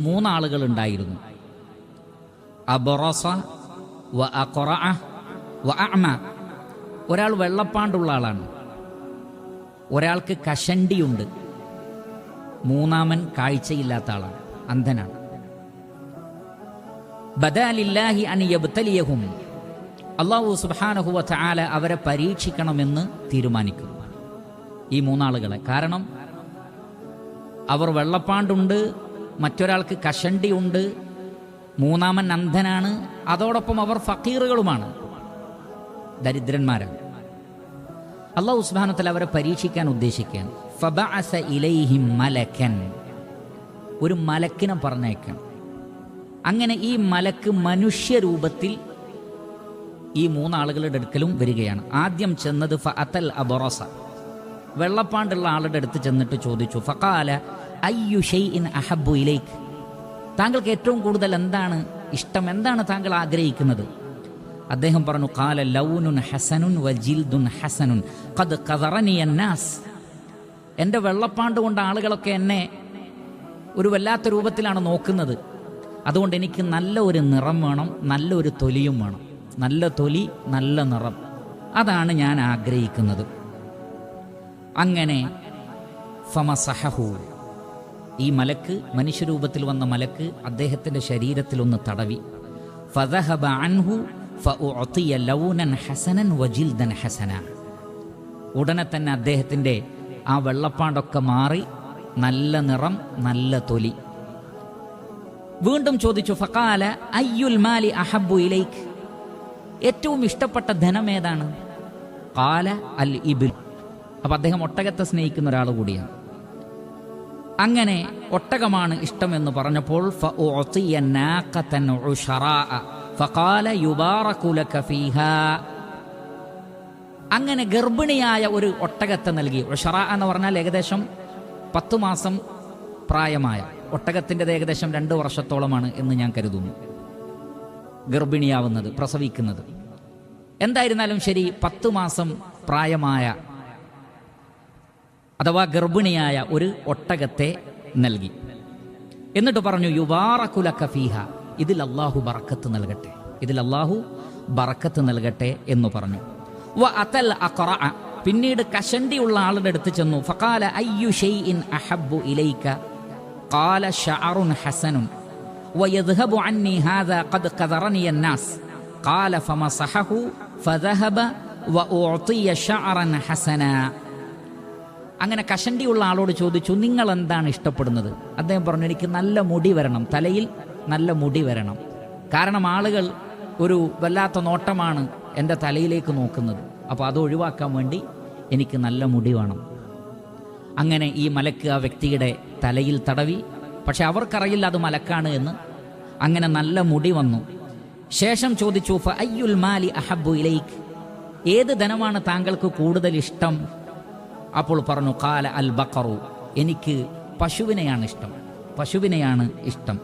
മൂന്നാളുകൾ ഉണ്ടായിരുന്നു. അബറസ വ അഖറഅ വ അഅമ. ഒരാൾ വെള്ളപ്പാണ്ടുള്ള ആളാണ്, ഒരാൾക്ക് കഷണ്ടിയുണ്ട്, മൂന്നാമൻ കാഴ്ചയില്ലാത്ത ആളാണ്, അന്ധനാണ്. ബദാലില്ലാഹി അൻ യബ്തലിയഹും, അല്ലാഹു സുബ്ഹാനഹു വ തആല അവരെ പരീക്ഷിക്കണമെന്ന് തീരുമാനിക്കും ഈ മൂന്നാളുകളെ. കാരണം അവർ വെള്ളപ്പാണ്ടുണ്ട്, മറ്റൊരാൾക്ക് കഷണ്ടിയുണ്ട്, മൂന്നാമൻ അന്ധനാണ്, അതോടൊപ്പം അവർ ഫക്കീറുകളുമാണ്, ദരിദ്രന്മാരാണ്. അല്ലാഹു സുബ്ഹാനഹു വ തആല അവരെ പരീക്ഷിക്കാൻ ഉദ്ദേശിക്കുകയാണ്. ഫബഅസ ഇലൈഹിം മലക്കൻ, ഒരു മലക്കിനെ പറഞ്ഞേക്കണം. അങ്ങനെ ഈ മലക്ക് മനുഷ്യരൂപത്തിൽ ഈ മൂന്നാളുകളുടെ അടുക്കലും വരികയാണ്. ആദ്യം ചെന്നത് ഫഅതൽ അബറസ, വെള്ളപ്പാണ്ടുള്ള ആളുടെ അടുത്ത് ചെന്നിട്ട് ചോദിച്ചു. ഫഖാല അയ്യു ഷൈഇൻ അഹബ്ബു ഇലൈക്, താങ്കൾക്ക് ഏറ്റവും കൂടുതൽ എന്താണ് ഇഷ്ടം, എന്താണ് താങ്കൾ ആഗ്രഹിക്കുന്നത്? അദ്ദേഹം പറഞ്ഞു, ഖാല ലൗനുൻ ഹസനുൻ വജിൽദുൻ ഹസനുൻ ഖദ് ഖദറനി അന്നാസ്, എൻ്റെ വെള്ളപ്പാണ്ട് കൊണ്ട് ആളുകളൊക്കെ എന്നെ ഒരു വല്ലാത്ത രൂപത്തിലാണ് നോക്കുന്നത്, അതുകൊണ്ട് എനിക്ക് നല്ല ഒരു നിറം വേണം, നല്ലൊരു തൊലിയും വേണം. നല്ല തൊലി, നല്ല നിറം, അതാണ് ഞാൻ ആഗ്രഹിക്കുന്നത്. അങ്ങനെ ഫമസഹഹു, ഈ മലക്ക്, മനുഷ്യരൂപത്തിൽ വന്ന മലക്ക് അദ്ദേഹത്തിൻ്റെ ശരീരത്തിലൊന്ന് തടവി. ഫദഹബ അൻഹു ഫഉഅതിയ ലൗനൻ ഹസനൻ വജിൽദൻ ഹസന, ഉടനെ തന്നെ അദ്ദേഹത്തിൻ്റെ ആ വെള്ളപ്പാണ്ടൊക്കെ മാറി നല്ല നിറം, നല്ല തൊലി. വീണ്ടും ചോദിച്ചു. ഫഖാല അയ്യുൽ മാലി അഹബ്ബു ഇലൈക്, ഏറ്റവും ഇഷ്ടപ്പെട്ട ധനം ഏതാണ്? ഖാല അൽ ഇബ്ൽ. അപ്പം അദ്ദേഹം ഒട്ടകത്തെ സ്നേഹിക്കുന്ന ഒരാൾ കൂടിയാണ്. അങ്ങനെ ഒട്ടകമാണ് ഇഷ്ടമെന്ന് പറഞ്ഞപ്പോൾ ഫഉഅതിയ നാഖതൻ ഉശറാഅ ഫഖാല യുബാറകു ലക ഫീഹാ, അങ്ങനെ ഗർഭിണിയായ ഒരു ഒട്ടകത്തെ നൽകി. ഉശറാ എന്ന് പറഞ്ഞാൽ ഏകദേശം 10 മാസം പ്രായമായ ഒട്ടകത്തിൻ്റെത് ഏകദേശം 2 വർഷത്തോളമാണ് എന്ന് ഞാൻ കരുതുന്നു ഗർഭിണിയാവുന്നത്, പ്രസവിക്കുന്നത്. എന്തായിരുന്നാലും ശരി, 10 മാസം പ്രായമായ അഥവാ ഗർഭിണിയായ ഒരു ഒട്ടകത്തെ നൽകി. എന്നിട്ട് പറഞ്ഞു, യുബാറകു ലക ഫീഹ, ഇതിൽ അല്ലാഹു ബറക്കത്ത് നൽകട്ടെ, ഇതിൽ അല്ലാഹു ബറക്കത്ത് നൽകട്ടെ എന്ന് പറഞ്ഞു. വ അതൽ അഖറഅ, പിന്നീട് കഷണ്ടിയുള്ള ആളുടെ അടുത്ത് ചെന്നു. ഫഖാല അയ്യു ഷൈഇൻ അഹബ്ബു ഇലൈക ഖാല ശഅറുൻ ഹസനുൻ വയദ്ഹബു അന്നി ഹാദാ ഖദ് ഖദറനി അന്നാസ് ഖാല ഫമസഹഹു ഫദഹബ വഉഅതിയ ശഅറൻ ഹസന. അങ്ങനെ കഷണ്ടിയുള്ള ആളോട് ചോദിച്ചു, നിങ്ങൾ എന്താണ് ഇഷ്ടപ്പെടുന്നത്? അദ്ദേഹം പറഞ്ഞു, എനിക്ക് നല്ല മുടി വരണം, തലയിൽ നല്ല മുടി വരണം. കാരണം ആളുകൾ ഒരു വല്ലാത്ത നോട്ടമാണ് എൻ്റെ തലയിലേക്ക് നോക്കുന്നത്, അപ്പോൾ അത് ഒഴിവാക്കാൻ വേണ്ടി എനിക്ക് നല്ല മുടി വേണം. അങ്ങനെ ഈ മലക്ക് ആ വ്യക്തിയുടെ തലയിൽ തടവി. പക്ഷെ അവർക്കറിയില്ല അത് മലക്കാണ് എന്ന്. അങ്ങനെ നല്ല മുടി വന്നു. ശേഷം ചോദിച്ചു, ഫഅയ്യുൽ മാലി അഹബ്ബു ഇലൈക്, ഏത് ധനമാണ് താങ്കൾക്ക് കൂടുതൽ ഇഷ്ടം? അപ്പോൾ പറഞ്ഞു, ഖാല അൽ ബഖറു, എനിക്ക് പശുവിനെയാണ് ഇഷ്ടം, പശുവിനെയാണ് ഇഷ്ടം.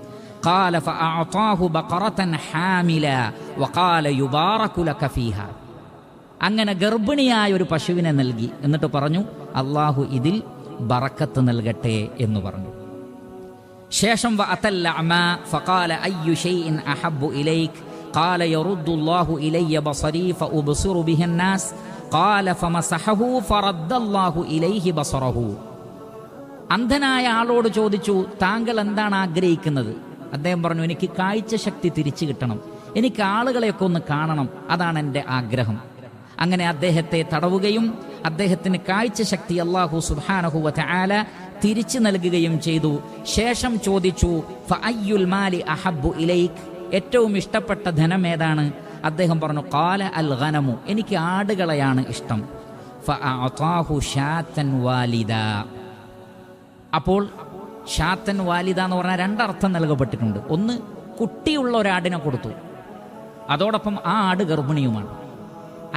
ഖാല ഫഅഅതാഹു ബഖറതൻ ഹാമില വഖാല യുബാറകു ലക ഫീഹ, അങ്ങനെ ഗർഭിണിയായ ഒരു പശുവിനെ നൽകി. എന്നിട്ട് പറഞ്ഞു, അല്ലാഹു ഇതിൽ ബറക്കത്ത് നൽകട്ടെ എന്ന് പറഞ്ഞു. ശേഷം വഅതൽ അഅമ ഫഖാല അയ്യു ഷൈഇൻ അഹബ്ബു ഇലൈക് ഖാല യറുദ്ദുല്ലാഹു ഇലയ്യ ബസരി ഫഉബ്സിറു ബിഹിന്നാസ് ഖാല ഫമസഹഹു ഫറദ്ദല്ലാഹു ഇലൈഹി ബസറഹു. അന്ധനായ ആളോട് ചോദിച്ചു, താങ്കൾ എന്താണ് ആഗ്രഹിക്കുന്നത്? അദ്ദേഹം പറഞ്ഞു, എനിക്ക് കാഴ്ച ശക്തി തിരിച്ചു കിട്ടണം, എനിക്ക് ആളുകളെയൊക്കെ ഒന്ന് കാണണം, അതാണ് എൻ്റെ ആഗ്രഹം. അങ്ങനെ അദ്ദേഹത്തെ തടവുകയും അദ്ദേഹത്തിന് കാഴ്ച ശക്തി അല്ലാഹു സുബ്ഹാനഹു വ തആല തിരിച്ചു നൽകുകയും ചെയ്തു. ശേഷം ചോദിച്ചു, ഫഅയ്യുൽ മാലി അഹബ്ബു ഇലൈക്, ഏറ്റവും ഇഷ്ടപ്പെട്ട ധനം ഏതാണ്? അദ്ദേഹം പറഞ്ഞു, ഖാല അൽ ഗനമു, എനിക്ക് ആടുകളെയാണ് ഇഷ്ടം. ഫഅഅതാഹു ഷാത്തൻ വാലിദ. അപ്പോൾ ഷാത്തൻ വാലിദ എന്ന് പറഞ്ഞാൽ 2 അർത്ഥം നൽകപ്പെട്ടിട്ടുണ്ട്. ഒന്ന്, കുട്ടിയുള്ള ഒരാടിനെ കൊടുത്തു, അതോടൊപ്പം ആ ആട് ഗർഭിണിയുമാണ്.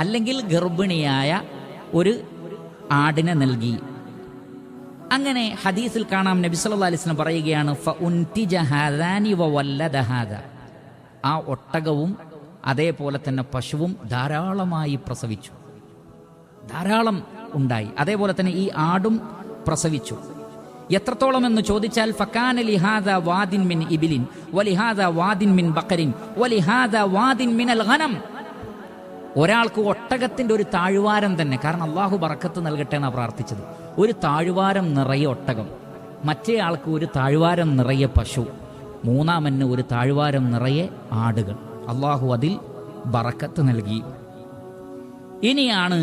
അല്ലെങ്കിൽ ഗർഭിണിയായ ഒരു ആടിനെ നൽകി. അങ്ങനെ ഹദീസിൽ കാണാം, നബി സല്ലല്ലാഹു അലൈഹി വസല്ലം പറയുകയാണ്, ഫഉൻതിജ ഹാദാനി വവല്ലദ ഹാദാ, ആ ഒട്ടകവും അതേപോലെ തന്നെ പശുവും ധാരാളമായി പ്രസവിച്ചു, ധാരാളം ഉണ്ടായി. അതേപോലെ തന്നെ ഈ ആടും പ്രസവിച്ചു. എത്രത്തോളം എന്ന് ചോദിച്ചാൽ ഫകാന ലിഹാദ വാദിൻ മിൻ ഇബിലിൻ വലിഹാദ വാദിൻ മിൻ ബഖരിൻ വലിഹാദ വാദിൻ മിനൽ ഗനം. ഒരാൾക്ക് ഒട്ടകത്തിന്റെ ഒരു താഴ്വാരം തന്നെ, കാരണം അള്ളാഹു ബറക്കത്ത് നൽകട്ടെ എന്നാണ് പ്രാർത്ഥിച്ചത്. ഒരു താഴ്വാരം നിറയെ ഒട്ടകം, മറ്റേ ആൾക്ക് ഒരു താഴ്വാരം നിറയെ പശു, മൂന്നാമന് ഒരു താഴ്വാരം നിറയെ ആടുകൾ. അള്ളാഹു അതിൽ ബറക്കത്ത് നൽകി. ഇനിയാണ്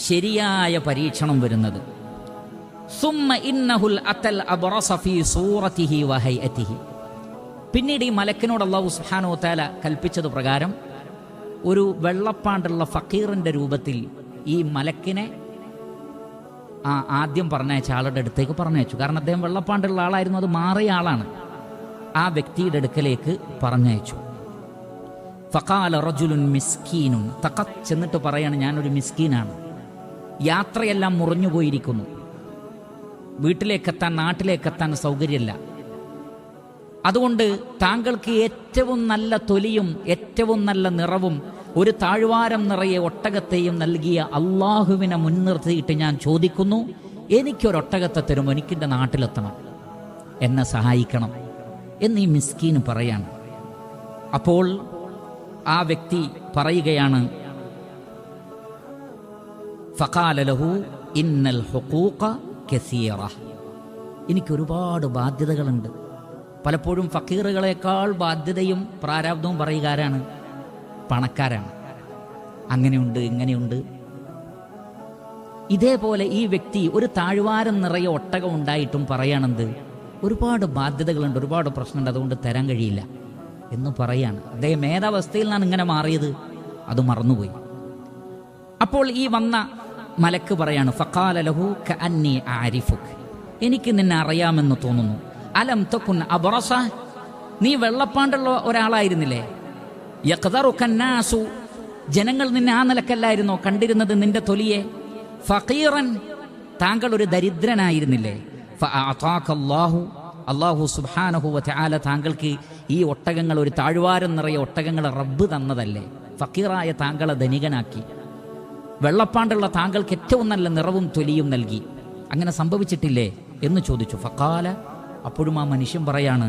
ശരിയായ പരീക്ഷണം വരുന്നത്. സുമ്മ ഇന്നഹുൽ അത്തൽ അബ്റസ ഫീ സൂറതിഹി വഹൈഅതിഹി. പിന്നീട് ഈ മലക്കിനോട് അല്ലാഹു സുബ്ഹാനഹു വ തആല കൽപ്പിച്ചത് പ്രകാരം ഒരു വെള്ളപ്പാണ്ടുള്ള ഫക്കീറിന്റെ രൂപത്തിൽ ഈ മലക്കിനെ ആദ്യം പറഞ്ഞയച്ച ആളുടെ അടുത്തേക്ക് പറഞ്ഞയച്ചു. കാരണം അദ്ദേഹം വെള്ളപ്പാണ്ടുള്ള ആളായിരുന്നു, അത് മാറിയ ആളാണ്. ആ വ്യക്തിയുടെ അടുക്കലേക്ക് പറഞ്ഞയച്ചു. ഫഖാല റജുലുൻ മിസ്കീനുൻ, തഖത്ത് ചെന്നിട്ട് പറയാണ്, ഞാനൊരു മിസ്കീനാണ്, യാത്രയെല്ലാം മുറിഞ്ഞു പോയിരിക്കുന്നു, വീട്ടിലേക്കെത്താൻ നാട്ടിലേക്കെത്താൻ സൗകര്യമില്ല. അതുകൊണ്ട് താങ്കൾക്ക് ഏറ്റവും നല്ല തൊലിയും ഏറ്റവും നല്ല നിറവും ഒരു താഴ്വാരം നിറയെ ഒട്ടകത്തെയും നൽകിയ അള്ളാഹുവിനെ മുൻനിർത്തിയിട്ട് ഞാൻ ചോദിക്കുന്നു, എനിക്കൊരൊട്ടകത്തെ തരുമോ? എനിക്കെൻ്റെ നാട്ടിലെത്തണം, എന്നെ സഹായിക്കണം എന്ന് ഈ മിസ്കീന് പറയാണ്. അപ്പോൾ ആ വ്യക്തി പറയുകയാണ്, ഫഖാല ലഹു ഇന്നൽ ഹുഖൂഖ കസീറ. എനിക്കൊരുപാട് ബാധ്യതകളുണ്ട്. പലപ്പോഴും ഫക്കീറുകളെക്കാൾ ബാധ്യതയും പ്രാരാബ്ദവും പറയുകാരാണ് പണക്കാരാണ്. അങ്ങനെയുണ്ട് ഇങ്ങനെയുണ്ട്. ഇതേപോലെ ഈ വ്യക്തി ഒരു താഴ്വാരം നിറയെ ഒട്ടകം ഉണ്ടായിട്ടും പറയണത് ഒരുപാട് ബാധ്യതകളുണ്ട്, ഒരുപാട് പ്രശ്നമുണ്ട്, അതുകൊണ്ട് തരാൻ കഴിയില്ല എന്ന് പറയാണ്. അദ്ദേഹം ഏതവസ്ഥയിൽ നിന്നാണ് ഇങ്ങനെ മാറിയത് അത് മറന്നുപോയി. അപ്പോൾ ഈ വന്ന മലക്ക് പറയാണ്, ഫഖാല ലഹു കഅന്നി അഅരിഫുക, എനിക്ക് നിന്നെ അറിയാമെന്ന് തോന്നുന്നു. അലം തകുൻ അബ്റസ, നീ വെള്ളപ്പാണ്ടുള്ള ഒരാളായിരുന്നില്ലേ? യഖ്ദറുകന്നാസു, ജനങ്ങൾ നിന്നെ ആ നിലക്കല്ലായിരുന്നോ കണ്ടിരുന്നത് നിന്റെ തൊലിയെ? ഫഖീറൻ, താങ്കൾ ഒരു ദരിദ്രനായിരുന്നില്ലേ? ഫഅഅതാകല്ലാഹു, അല്ലാഹു സുബ്ഹാനഹു വ തആല താങ്കൾക്ക് ഈ ഒട്ടകങ്ങൾ, ഒരു താഴ്വാരം നിറയെ ഒട്ടകങ്ങളെ റബ്ബ് തന്നതല്ലേ? ഫക്കീറായ താങ്കളെ ധനികനാക്കി, വെള്ളപ്പാണ്ടുള്ള താങ്കൾക്ക് ഏറ്റവും നല്ല നിറവും തൊലിയും നൽകി. അങ്ങനെ സംഭവിച്ചിട്ടില്ലേ എന്ന് ചോദിച്ചു. ഫഖാല, അപ്പോഴും ആ മനുഷ്യൻ പറയാണ്,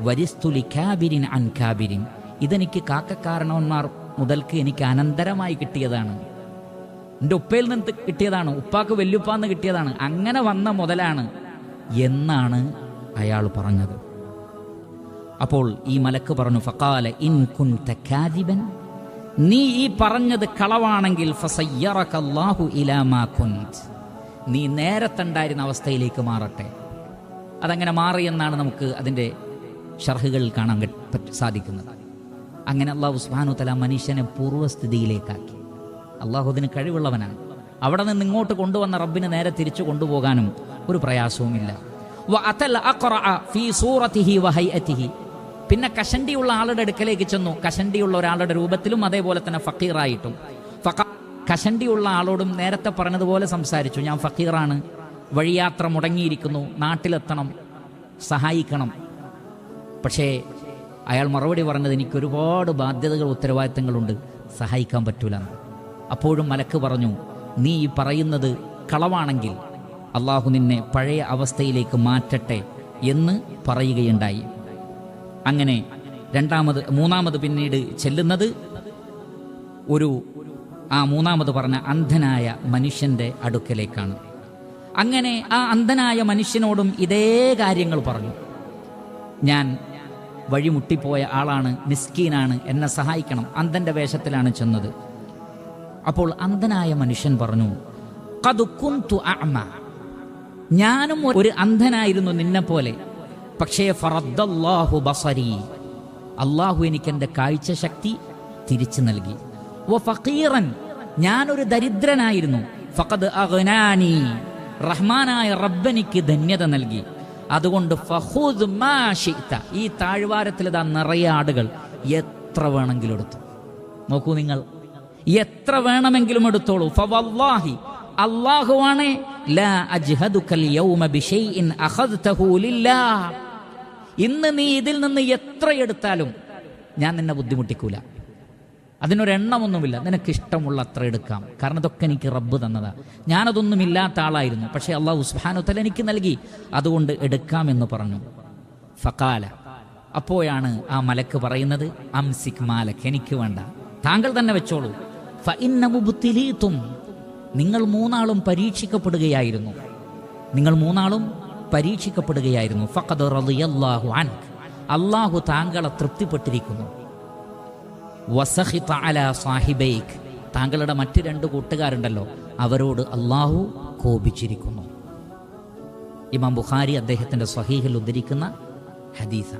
വരിസ്തുലി കാബിരിൻ അൻ കാബിരിൻ, ഇതെനിക്ക് കാക്കക്കാരണവന്മാർ മുതൽക്ക് എനിക്ക് അനന്തരമായി കിട്ടിയതാണ്, എൻ്റെ ഉപ്പയിൽ നിന്ന് കിട്ടിയതാണ്, ഉപ്പാക്ക് വല്യുപ്പാന്ന് കിട്ടിയതാണ്, അങ്ങനെ വന്ന മുതലാണ് എന്നാണ് അയാൾ പറഞ്ഞത്. അപ്പോൾ ഈ മലക്ക് പറഞ്ഞു, ഫഖാല ഇൻ കുൻത കാദിബൻ, നീ ഈ പറഞ്ഞത് കളവാണെങ്കിൽ ഫസയ്യറക അല്ലാഹു ഇലാ മാ കുൻത്, നീ നേരത്തുണ്ടായിരുന്ന അവസ്ഥയിലേക്ക് മാറട്ടെ. അതങ്ങനെ മാറിയെന്നാണ് നമുക്ക് അതിൻ്റെ ഷർഹുകളിൽ കാണാൻ സാധിക്കുന്നത്. അങ്ങനെ അല്ലാഹു സുബ്ഹാനഹു വ തആല മനുഷ്യനെ പൂർവ്വസ്ഥിതിയിലേക്കാക്കി. അള്ളാഹു അതിന് കഴിവുള്ളവനാണ്. അവിടെ നിന്ന് ഇങ്ങോട്ട് കൊണ്ടുവന്ന റബ്ബിന് നേരെ തിരിച്ചു കൊണ്ടുപോകാനും ഒരു പ്രയാസവുമില്ല. വഅതൽ അഖറഅ ഫീ സൂറതിഹി വഹൈഅതിഹി, പിന്നെ കഷണ്ടിയുള്ള ആളുടെ അടുക്കലേക്ക് ചെന്നു. കഷണ്ടിയുള്ള ഒരാളുടെ രൂപത്തിലും അതേപോലെ തന്നെ ഫക്കീറായിട്ടും. കഷണ്ടിയുള്ള ആളോടും നേരത്തെ പറഞ്ഞതുപോലെ സംസാരിച്ചു, ഞാൻ ഫക്കീറാണ്, വഴിയാത്ര മുടങ്ങിയിരിക്കുന്നു, നാട്ടിലെത്തണം, സഹായിക്കണം. പക്ഷേ അയാൾ മറുപടി പറഞ്ഞത്, എനിക്കൊരുപാട് ബാധ്യതകൾ ഉത്തരവാദിത്തങ്ങളുണ്ട്, സഹായിക്കാൻ പറ്റൂല. അപ്പോഴും മലക്ക് പറഞ്ഞു, നീ ഈ പറയുന്നത് കളവാണെങ്കിൽ അള്ളാഹു നിന്നെ പഴയ അവസ്ഥയിലേക്ക് മാറ്റട്ടെ എന്ന് പറയുകയുണ്ടായി. അങ്ങനെ മൂന്നാമത് പിന്നീട് ചെല്ലുന്നത് മൂന്നാമത് പറഞ്ഞ അന്ധനായ മനുഷ്യന്റെ അടുക്കലേക്കാണ്. അങ്ങനെ ആ അന്ധനായ മനുഷ്യനോടും ഇതേ കാര്യങ്ങൾ പറഞ്ഞു. ഞാൻ വഴിമുട്ടിപ്പോയ ആളാണ്, മിസ്കീനാണ്, എന്നെ സഹായിക്കണം. അന്ധന്റെ വേഷത്തിലാണ് ചെന്നത്. അപ്പോൾ അന്ധനായ മനുഷ്യൻ പറഞ്ഞു, ഖദ് കുന്തു അഅമ, ഞാനും ഒരു അന്ധനായിരുന്നു നിന്നെ പോലെ, പക്ഷേ ഫറദ്ദല്ലാഹു ബസരി, അള്ളാഹു എനിക്ക് എൻ്റെ കാഴ്ചശക്തി തിരിച്ചു നൽകി. വഫഖീറൻ, ഞാനൊരു ദരിദ്രനായിരുന്നു, ഫഖദ് അഗ്നാനി, റഹ്മാനായ റബ്ബനിക്ക് ധന്യത നൽകി. അതുകൊണ്ട് ഫഖുദ് മാ ശിഅത, ഈ താഴ്വാരത്തിൽ ഇതാ നിറയെ ആടുകൾ, എത്ര വേണമെങ്കിലും എടുത്തു. നോക്കൂ നിങ്ങൾ, എത്ര വേണമെങ്കിലും എടുത്തോളൂ. ഫവല്ലാഹി, അല്ലാഹുവാണേ, ലാ അജ്ഹദുകൽ യൗമ ബിശൈഇൻ അഖദ്തഹു ലില്ലാഹ്, ഇന്ന് നീ ഇതിൽ നിന്ന് എത്ര എടുത്താലും ഞാൻ നിന്നെ ബുദ്ധിമുട്ടിക്കൂല. അതിനൊരെണ്ണമൊന്നുമില്ല. നിനക്കിഷ്ടമുള്ള അത്ര എടുക്കാം, കാരണം ഇതൊക്കെ എനിക്ക് റബ്ബ് തന്നതാ. ഞാനതൊന്നും ഇല്ലാത്ത ആളായിരുന്നു, പക്ഷേ അള്ളാഹു സുബ്ഹാനഹു വതആല എനിക്ക് നൽകി, അതുകൊണ്ട് എടുക്കാമെന്ന് പറഞ്ഞു. ഫഖാല, അപ്പോഴാണ് ആ മലക്ക് പറയുന്നത്, അംസിക് മാലക്, എനിക്ക് വേണ്ട, താങ്കൾ തന്നെ വെച്ചോളൂ. ഫഇന്ന മുബ്തിലീതും, നിങ്ങൾ മൂന്നാളും പരീക്ഷിക്കപ്പെടുകയായിരുന്നു, നിങ്ങൾ മൂന്നാളും പരീക്ഷിക്കപ്പെടുകയായിരുന്നു. ഫഖദ് റളിയല്ലാഹു അൻക, അള്ളാഹു താങ്കളെ തൃപ്തിപ്പെട്ടിരിക്കുന്നു. വസഖിത അലാ സാഹിബൈക്, താങ്കളുടെ മറ്റ് രണ്ട് കൂട്ടുകാരുണ്ടല്ലോ അവരോട് അള്ളാഹു കോപിച്ചിരിക്കുന്നു. ഇമാം ബുഖാരി അദ്ദേഹത്തിൻ്റെ സ്വഹീഹിൽ ഉദ്ധരിക്കുന്ന ഹദീസ.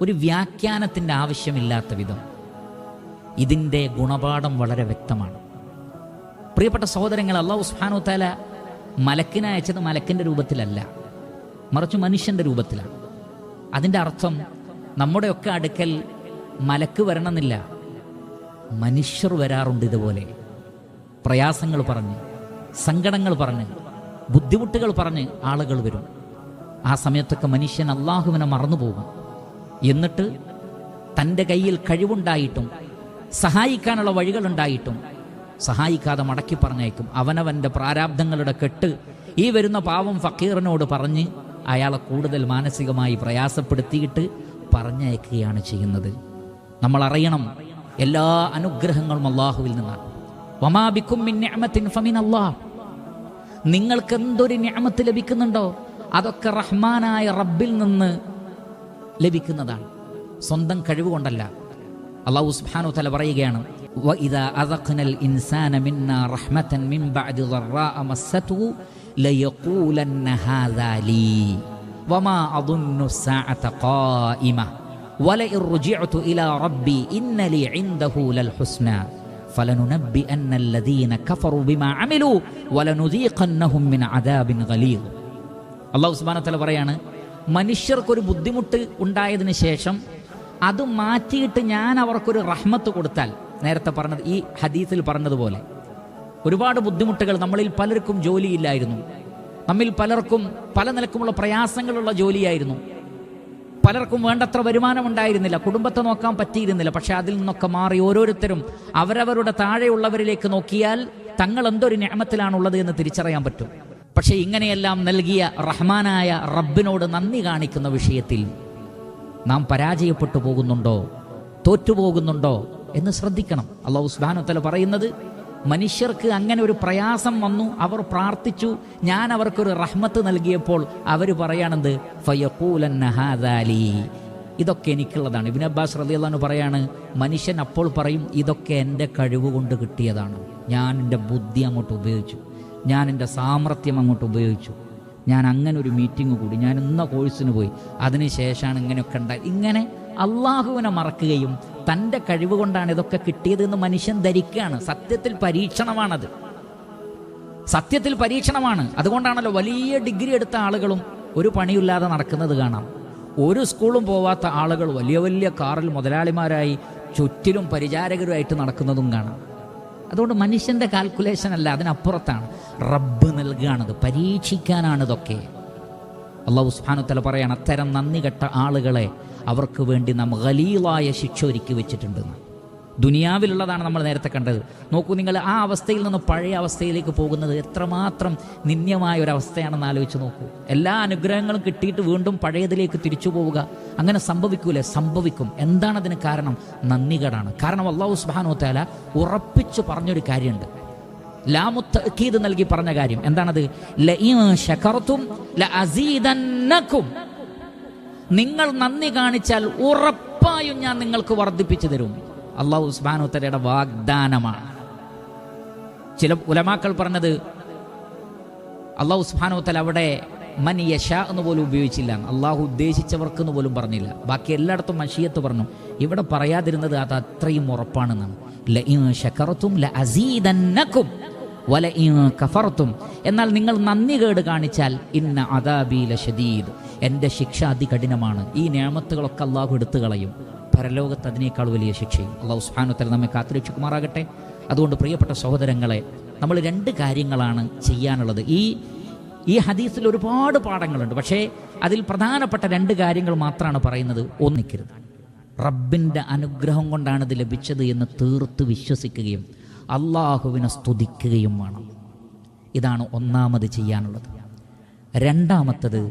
ഒരു വ്യാഖ്യാനത്തിൻ്റെ ആവശ്യമില്ലാത്ത വിധം ഇതിൻ്റെ ഗുണപാഠം വളരെ വ്യക്തമാണ്. പ്രിയപ്പെട്ട സഹോദരങ്ങൾ, അല്ലാഹു സുബ്ഹാനഹു വതആല മലക്കിനെ അയച്ചത് മലക്കിൻ്റെ രൂപത്തിലല്ല, മറിച്ച് മനുഷ്യൻ്റെ രൂപത്തിലാണ്. അതിൻ്റെ അർത്ഥം നമ്മുടെയൊക്കെ അടുക്കൽ മലക്ക് വരണമെന്നില്ല, മനുഷ്യർ വരാറുണ്ട്. ഇതുപോലെ പ്രയാസങ്ങൾ പറഞ്ഞ്, സങ്കടങ്ങൾ പറഞ്ഞ്, ബുദ്ധിമുട്ടുകൾ പറഞ്ഞ് ആളുകൾ വരും. ആ സമയത്തൊക്കെ മനുഷ്യൻ അള്ളാഹുവിനെ മറന്നുപോകും. എന്നിട്ട് തൻ്റെ കയ്യിൽ കഴിവുണ്ടായിട്ടും സഹായിക്കാനുള്ള വഴികളുണ്ടായിട്ടും സഹായിക്കാതെ മടക്കി പറഞ്ഞേക്കും. അവനവൻ്റെ പ്രാരാബ്ധങ്ങളുടെ കെട്ട് ഈ വരുന്ന പാവം ഫക്കീറിനോട് പറഞ്ഞ് അയാളെ കൂടുതൽ മാനസികമായി പ്രയാസപ്പെടുത്തിയിട്ട് പറഞ്ഞയക്കുകയാണ് ചെയ്യുന്നത്. നമ്മൾ അറിയണം, എല്ലാ അനുഗ്രഹങ്ങളും അള്ളാഹുവിൽ നിന്നാണ്. വമാ ബിക്കും മിൻ നിഅമത്തിൻ ഫമിനല്ലാഹ്, നിങ്ങൾക്ക് എന്തൊരു നിഅമത്ത് ലഭിക്കുന്നുണ്ടോ അതൊക്കെ റഹ്മാനായ റബ്ബിൽ നിന്ന് ലഭിക്കുന്നതാണ്, സ്വന്തം കഴിവ് കൊണ്ടല്ല. അല്ലാഹു സുബ്ഹാനഹു വതആല പറയുകയാണ്, വഇദാ അദഖ്നൽ ഇൻസാന മിന്നാ റഹ്മതൻ മിൻ ബഅദി ളറാഅ മസ്സതുഹു ലയഖൂലന്ന ഹാദാ ലീ വമാ അദുന്നു സ്സാഅത ഖായിമ വലഇൻ റജിഅതു ഇലാ റബ്ബി ഇന്ന ലീ ഇൻദഹു ലൽ ഹുസ്നാ ഫലനുനബ്ബിഅന്ന അല്ലദീന കഫറു ബിമാ അമിലു വലനുദീഖന്നഹും മിൻ അദാബിൻ ഗലീദ്. അല്ലാഹു സുബ്ഹാനഹു വതആല പറയാണ്, മനുഷ്യർക്കൊരു ബുദ്ധിമുട്ട് ഉണ്ടായതിനു ശേഷം അത് മാറ്റിയിട്ട് ഞാൻ അവർക്കൊരു റഹ്മത്ത് കൊടുത്താൽ, നേരത്തെ പറഞ്ഞത് ഈ ഹദീസിൽ പറഞ്ഞതുപോലെ ഒരുപാട് ബുദ്ധിമുട്ടുകൾ, നമ്മളിൽ പലർക്കും ജോലിയില്ലായിരുന്നു, നമ്മിൽ പലർക്കും പല നിലക്കുമുള്ള പ്രയാസങ്ങളുള്ള ജോലിയായിരുന്നു, പലർക്കും വേണ്ടത്ര വരുമാനം ഉണ്ടായിരുന്നില്ല, കുടുംബത്തെ നോക്കാൻ പറ്റിയിരുന്നില്ല. പക്ഷെ അതിൽ നിന്നൊക്കെ മാറി ഓരോരുത്തരും അവരവരുടെ താഴെയുള്ളവരിലേക്ക് നോക്കിയാൽ തങ്ങൾ എന്തൊരു നിഅമത്തിലാണുള്ളത് എന്ന് തിരിച്ചറിയാൻ പറ്റും. പക്ഷെ ഇങ്ങനെയെല്ലാം നൽകിയ റഹ്മാനായ റബ്ബിനോട് നന്ദി കാണിക്കുന്ന വിഷയത്തിൽ നാം പരാജയപ്പെട്ടു പോകുന്നുണ്ടോ, തോറ്റുപോകുന്നുണ്ടോ എന്ന് ശ്രദ്ധിക്കണം. അല്ലാഹു സുബ്ഹാനഹു വതആല പറയുന്നത്, മനുഷ്യർക്ക് അങ്ങനെ ഒരു പ്രയാസം വന്നു, അവർ പ്രാർത്ഥിച്ചു, ഞാൻ അവർക്കൊരു റഹ്മത്ത് നൽകിയപ്പോൾ അവർ പറയാണെന്ത്, ഫയഖൂലന്ന ഹാദാ ലീ, ഇതൊക്കെ എനിക്കുള്ളതാണ്. ഇബ്നു അബ്ബാസ് റളിയല്ലാഹു അൻഹു പറയാണ്, മനുഷ്യൻ അപ്പോൾ പറയും, ഇതൊക്കെ എൻ്റെ കഴിവ് കൊണ്ട് കിട്ടിയതാണ്, ഞാൻ എൻ്റെ ബുദ്ധി അങ്ങോട്ട് ഉപയോഗിച്ചു, ഞാൻ എൻ്റെ സാമർത്ഥ്യം അങ്ങോട്ട് ഉപയോഗിച്ചു, ഞാൻ അങ്ങനെ ഒരു മീറ്റിംഗ് കൂടി, ഞാൻ ഇന്ന കോഴ്സിന് പോയി, അതിനുശേഷമാണ് ഇങ്ങനെയൊക്കെ ഉണ്ടായി. ഇങ്ങനെ അള്ളാഹുവിനെ മറക്കുകയും തൻ്റെ കഴിവ് കൊണ്ടാണ് ഇതൊക്കെ കിട്ടിയതെന്ന് മനുഷ്യൻ ധരിക്കുകയാണ്. സത്യത്തിൽ പരീക്ഷണമാണത്, സത്യത്തിൽ പരീക്ഷണമാണ്. അതുകൊണ്ടാണല്ലോ വലിയ ഡിഗ്രി എടുത്ത ആളുകളും ഒരു പണിയില്ലാതെ നടക്കുന്നത് കാണാം. ഒരു സ്കൂളും പോവാത്ത ആളുകൾ വലിയ വലിയ കാറിൽ മുതലാളിമാരായി ചുറ്റിലും പരിചാരകരുമായിട്ട് നടക്കുന്നതും കാണാം. അതുകൊണ്ട് മനുഷ്യൻ്റെ കാൽക്കുലേഷൻ അല്ല, അതിനപ്പുറത്താണ്. റബ്ബ് നൽകുകയാണത്, പരീക്ഷിക്കാനാണ് ഇതൊക്കെ. അല്ലാഹു സുബ്ഹാനഹു വതആല പറയാണ്, അത്തരം നന്ദി കെട്ട ആളുകളെ അവർക്ക് വേണ്ടി നാം ഗലീലായ ശിക്ഷ ഒരുക്കി വെച്ചിട്ടുണ്ടെന്ന്. ദുനിയാവിലുള്ളതാണ് നമ്മൾ നേരത്തെ കണ്ടത്. നോക്കൂ നിങ്ങൾ, ആ അവസ്ഥയിൽ നിന്ന് പഴയ അവസ്ഥയിലേക്ക് പോകുന്നത് എത്രമാത്രം നിന്ദ്യമായ ഒരവസ്ഥയാണെന്ന് ആലോചിച്ച് നോക്കൂ. എല്ലാ അനുഗ്രഹങ്ങളും കിട്ടിയിട്ട് വീണ്ടും പഴയതിലേക്ക് തിരിച്ചു പോവുക, അങ്ങനെ സംഭവിക്കൂലേ? സംഭവിക്കും. എന്താണതിന് കാരണം? നന്ദികേടാണ്. കാരണം അല്ലാഹു സുബ്ഹാനഹു വതആല ഉറപ്പിച്ചു പറഞ്ഞൊരു കാര്യമുണ്ട്, ലാമുത്തഅക്കീദ് നൽകി പറഞ്ഞ കാര്യം എന്താണത്? ലഇൻ ശകർതും ലഅസീദന്നകും, നിങ്ങൾ നന്ദി കാണിച്ചാൽ ഉറപ്പായും ഞാൻ നിങ്ങൾക്ക് വർദ്ധിപ്പിച്ചു തരും. അല്ലാഹു സുബ്ഹാനഹു വതആലയുടെ വാഗ്ദാനമാണ്. ചില ഉലമാക്കൾ പറഞ്ഞത് അല്ലാഹു സുബ്ഹാനഹു വതആല അവിടെ മൻ യശാ എന്ന് പോലും ഉപയോഗിച്ചില്ല, അള്ളാഹു ഉദ്ദേശിച്ചവർക്ക് എന്ന് പോലും പറഞ്ഞില്ല. ബാക്കി എല്ലായിടത്തും മശിയത്ത് പറഞ്ഞു. ഇവിടെ പറയാതിരുന്നത് അത് അത്രയും ഉറപ്പാണെന്നാണ്. ലഇൻ ശകർതും ലഅസീദന്നകും വലഇൻ കഫർതും, എന്നാൽ നിങ്ങൾ നന്ദി കേട് കാണിച്ചാൽ ഇന്ന അദാബി ലശദീദ്, എൻ്റെ ശിക്ഷ അതികഠിനമാണ്. ഈ നിഅമത്തുകളൊക്കെ അള്ളാഹു എടുത്തു കളയും, പരലോകത്ത് അതിനേക്കാൾ വലിയ ശിക്ഷയും. അല്ലാഹു സുബ്ഹാനഹു വതആല നമ്മെ കാത്തുരക്ഷിക്കുമാറാകട്ടെ. അതുകൊണ്ട് പ്രിയപ്പെട്ട സഹോദരങ്ങളെ, നമ്മൾ രണ്ട് കാര്യങ്ങളാണ് ചെയ്യാനുള്ളത്. ഈ ഹദീസിൽ ഒരുപാട് പാഠങ്ങളുണ്ട്, പക്ഷേ അതിൽ പ്രധാനപ്പെട്ട രണ്ട് കാര്യങ്ങൾ മാത്രമാണ് പറയുന്നത്. ഒന്നിക്കരുത്, റബ്ബിൻ്റെ അനുഗ്രഹം കൊണ്ടാണ് ഇത് ലഭിച്ചത് എന്ന് തീർത്ത് വിശ്വസിക്കുകയും അള്ളാഹുവിനെ സ്തുതിക്കുകയും വേണം. ഇതാണ് ഒന്നാമത് ചെയ്യാനുള്ളത്. രണ്ടാമത്തത്,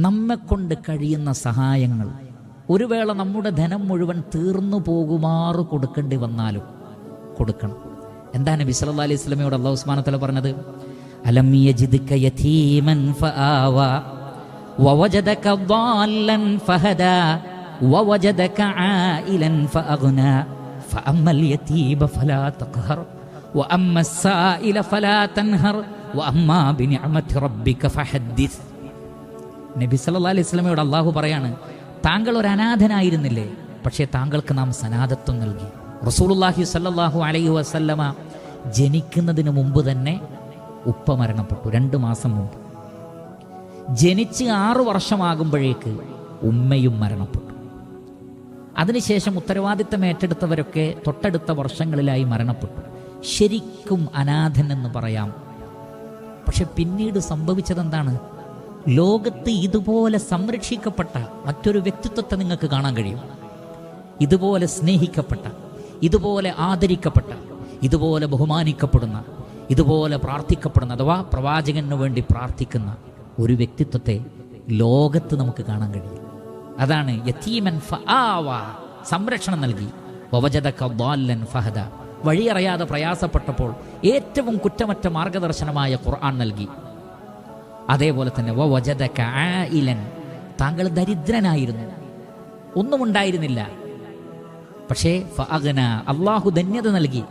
നമ്മെക്കൊണ്ട് കഴിയുന്ന സഹായങ്ങൾ ഒരു വേള നമ്മുടെ ധനം മുഴുവൻ തീർന്നു പോകുമാറ് കൊടുക്കേണ്ടി വന്നാലും കൊടുക്കണം. എന്താണ് നബി സല്ലല്ലാഹു അലൈഹി വസല്ലമയോട് അല്ലാഹു സുബ്ഹാനഹു വ തആല പറഞ്ഞത്? അലം യജിദ്ക യതീമൻ ഫആവ വവജദക ضالൻ ഫഹദാ വവജദക ആയിലൻ ഫഅഗ്നാ ഫഅമ്മൽ യതീമ ഫലാ തഖ്ഹർ വഅമ്മസ് സായില ഫലാ തൻഹർ വഅമ്മാ ബിനിഅമതി റബ്ബിക ഫഹദ്ദിസ്. നബി സല്ലല്ലാഹു അലൈഹി വസല്ലമയോട് അല്ലാഹു പറയാണ്, താങ്കൾ ഒരു അനാഥനായിരുന്നില്ലേ, പക്ഷേ താങ്കൾക്ക് നാം സനാഥത്വം നൽകി. റസൂലുള്ളാഹി സ്വല്ലല്ലാഹു അലൈഹി വസല്ലമ ജനിക്കുന്നതിന് മുമ്പ് തന്നെ ഉപ്പ മരണപ്പെട്ടു, 2 മാസം മുമ്പ്. ജനിച്ച് 6 വർഷമാകുമ്പോഴേക്ക് ഉമ്മയും മരണപ്പെട്ടു. അതിനുശേഷം ഉത്തരവാദിത്തം ഏറ്റെടുത്തവരൊക്കെ തൊട്ടടുത്ത വർഷങ്ങളിലായി മരണപ്പെട്ടു. ശരിക്കും അനാഥൻ എന്ന് പറയാം. പക്ഷെ പിന്നീട് സംഭവിച്ചതെന്താണ്? ലോകത്ത് ഇതുപോലെ സംരക്ഷിക്കപ്പെട്ട മറ്റൊരു വ്യക്തിത്വത്തെ നിങ്ങൾക്ക് കാണാൻ കഴിയും. ഇതുപോലെ സ്നേഹിക്കപ്പെട്ട, ഇതുപോലെ ആദരിക്കപ്പെട്ട, ഇതുപോലെ ബഹുമാനിക്കപ്പെടുന്ന, ഇതുപോലെ പ്രാർത്ഥിക്കപ്പെടുന്ന, അഥവാ പ്രവാചകന് വേണ്ടി പ്രാർത്ഥിക്കുന്ന ഒരു വ്യക്തിത്വത്തെ ലോകത്ത് നമുക്ക് കാണാൻ കഴിയും. അതാണ് യതീമൻ ഫആവ, സംരക്ഷണം നൽകി. വവജദക ضالൻ ഫഹദ, വഴിയറിയാതെ പ്രയാസപ്പെട്ടപ്പോൾ ഏറ്റവും കുറ്റമറ്റ മാർഗദർശനമായ ഖുർആൻ നൽകി. അതേപോലെ തന്നെ വവജദക ആയിലൻ, താങ്കൾ ദരിദ്രനായിരുന്നു, ഒന്നും ഉണ്ടായിരുന്നില്ല, പക്ഷേ ഫഅഗ്ന, അള്ളാഹു ധന്യത നൽകി.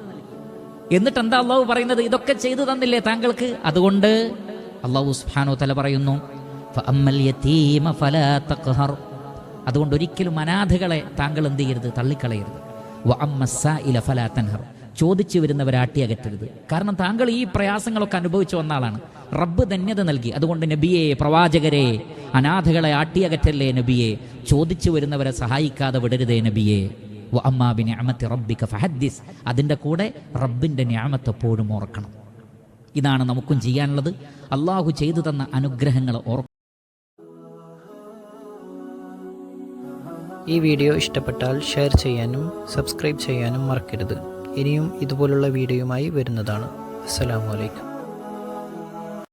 എന്നിട്ട് എന്താ അള്ളാഹു പറയുന്നത്? ഇതൊക്കെ ചെയ്തു തന്നില്ലേ താങ്കൾക്ക്? അതുകൊണ്ട് അള്ളാഹു സുബ്ഹാനഹു വ തആല പറയുന്നു, ഫഅമ്മൽ യതീമ ഫലാ തഖ്ഹർ, അതുകൊണ്ട് ഒരിക്കലും അനാഥകളെ താങ്കൾ എന്ത് ചെയ്യരുത്? തള്ളിക്കളയരുത്. വഅമ്മസ് സായില ഫലാ തൻഹർ, ചോദിച്ചു വരുന്നവരെ ആട്ടിയകറ്റരുത്. കാരണം താങ്കൾ ഈ പ്രയാസങ്ങളൊക്കെ അനുഭവിച്ചു വന്ന ആളാണ്. റബ്ബ് ധന്യത നൽകി. അതുകൊണ്ട് നബിയെ, പ്രവാചകരെ, അനാഥകളെ ആട്ടിയകറ്റല്ലേ നബിയെ, ചോദിച്ചു വരുന്നവരെ സഹായിക്കാതെ വിടരുതേ നബിയെ. വഅമ്മാ ബിനിഅമതി റബ്ബിക ഫഹദ്ദിസ്, അതിൻ്റെ കൂടെ റബ്ബിൻ്റെ നിഅമത്ത് എപ്പോഴും ഓർക്കണം. ഇതാണ് നമുക്കും ചെയ്യാനുള്ളത്. അള്ളാഹു ചെയ്തു തന്ന അനുഗ്രഹങ്ങൾ ഓർക്കണം. ഈ വീഡിയോ ഇഷ്ടപ്പെട്ടാൽ ഷെയർ ചെയ്യാനും സബ്സ്ക്രൈബ് ചെയ്യാനും മറക്കരുത്. ഇനിയും ഇതുപോലുള്ള വീഡിയോയുമായി വരുന്നതാണ്. അസ്സലാമു അലൈക്കും.